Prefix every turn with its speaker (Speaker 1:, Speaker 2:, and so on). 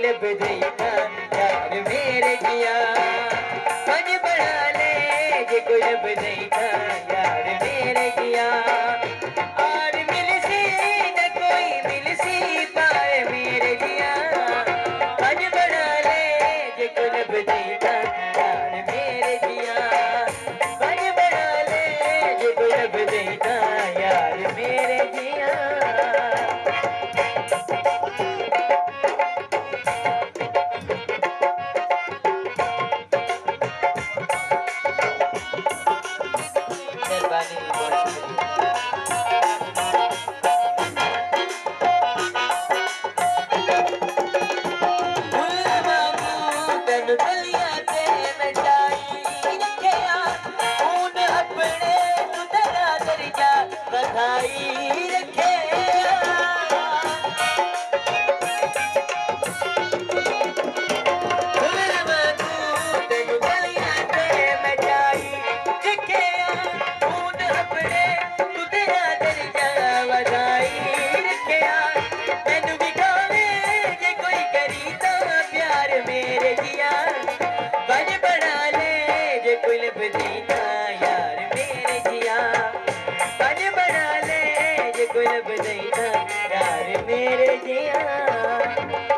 Speaker 1: लब देना यार मेरे जिया मन बना ले जे कोई लब देना यार मेरे जिया और मिल सी न कोई मिल सी पाए मेरे जिया मन बना ले जे कोई लब देना यार मेरे जिया मन बना ले जे कोई लब देना यार मेरे जिया मेहरबानी बहुत बधाई रखे कोई लब देना यार मेरे जिया